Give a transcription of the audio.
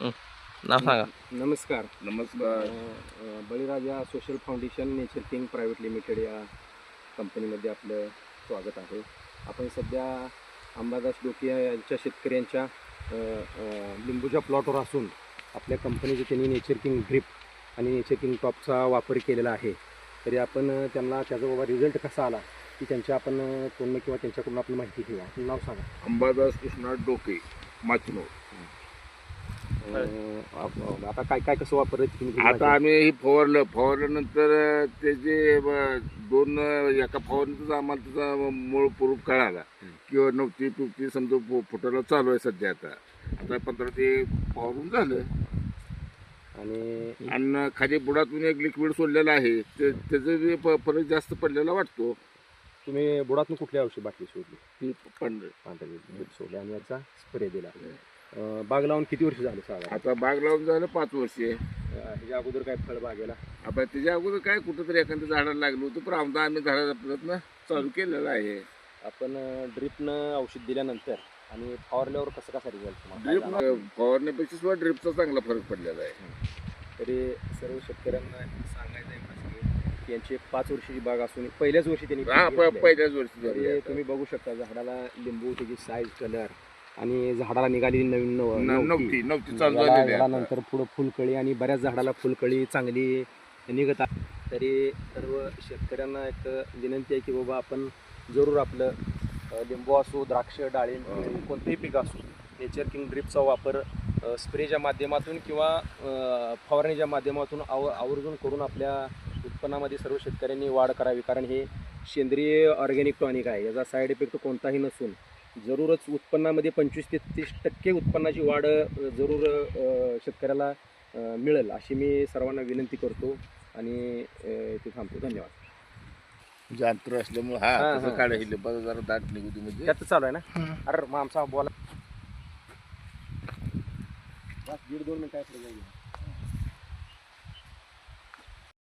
हं. नाव सांगा. नमस्कार. नमस्कार. बळीराजा social foundation nature king private limited या कंपनीमध्ये आपलं स्वागत आहे. आपण सध्या अंबादास डोके यांच्या शेतकऱ्यांच्या लिंबूच्या प्लॉटवर असून आपल्या कंपनीचे त्यांनी नेचर किंग ड्रिप आणि नेचर किंग टॉपचा वापर केलेला आहे. तरी आपण त्यांना त्याचा बाबा रिझल्ट कसा आला की त्यांच्या आपण पूर्ण किंवा त्यांच्याकडून आपण माहिती घेऊया. आपलं नाव सांगा. अंबादास कृष्णा डोके, माचनो. आता काय काय कसं वापरलं तुम्ही? आता आम्ही हे फवारल्यानंतर त्याचे दोन एका फवारणीतच आम्हाला त्याचा मूळ पुरूप कळाला किंवा नव्हती पिवती समजा फुटायला चालू आहे सध्या. आता 15 ते फवारून झालं. आणि खाली बुडातून एक लिक्विड सोडलेलं आहे, त्याचं फरक जास्त पडलेला वाटतो. तुम्ही बुडातून कुठली औषध बाटली सोडली? पांढरे सोडली आणि याचा स्प्रे दिला. बाग लावून किती वर्ष झाले साधारण? आता बाग लावून झालं 5 वर्षे. ह्याच्या अगोदर काय फळ बागेला? आपण त्याच्या अगोदर काय कुठंतरी एखाद्या झाडाला लागलो होतं, पण आमदा आम्ही झाडाचा प्रयत्न चालू केलेला आहे. आपण ड्रिपनं औषध दिल्यानंतर आणि फवारल्यावर कसा रिझल्ट? ड्रिप फवारण्यापेक्षा सुद्धा ड्रिपचा चांगला फरक पडलेला आहे. तरी सर्व शेतकऱ्यांना सांगायचं आहे की यांची 5 वर्षाची बाग असून पहिल्याच वर्षी त्यांनी पहिल्याच वर्षी तरी तुम्ही बघू शकता झाडाला लिंबू, त्याची साईज, कलर आणि झाडाला निघालेली नवीन नव्हती चालू झालेली आहे. नंतर पुढं फुलकळी आणि बऱ्याच झाडाला फुलकळी चांगली निघत आहे. तरी सर्व शेतकऱ्यांना एक विनंती आहे की बाबा आपण जरूर आपलं लिंबू असो, द्राक्ष, डाळिंब कोणतेही पीक असो, नेचर किंग ड्रिपचा वापर स्प्रेच्या माध्यमातून किंवा फवारणीच्या माध्यमातून आवर्जून करून आपल्या उत्पन्नामध्ये सर्व शेतकऱ्यांनी वाढ करावी. कारण हे सेंद्रिय ऑर्गॅनिक टॉनिक आहे. याचा साईड इफेक्ट कोणताही नसून जरूरच उत्पन्नामध्ये 25 ते 30% उत्पन्नाची वाढ जरूर शेतकऱ्याला मिळेल अशी मी सर्वांना विनंती करतो आणि ते थांबतो. धन्यवाद. अंतर असल्यामुळे तसं काढायला बरं जरा दाट निघू म्हणजे त्यात चालू आहे ना. अरे मग आमचा बोला 1.5-2 मिनिट काय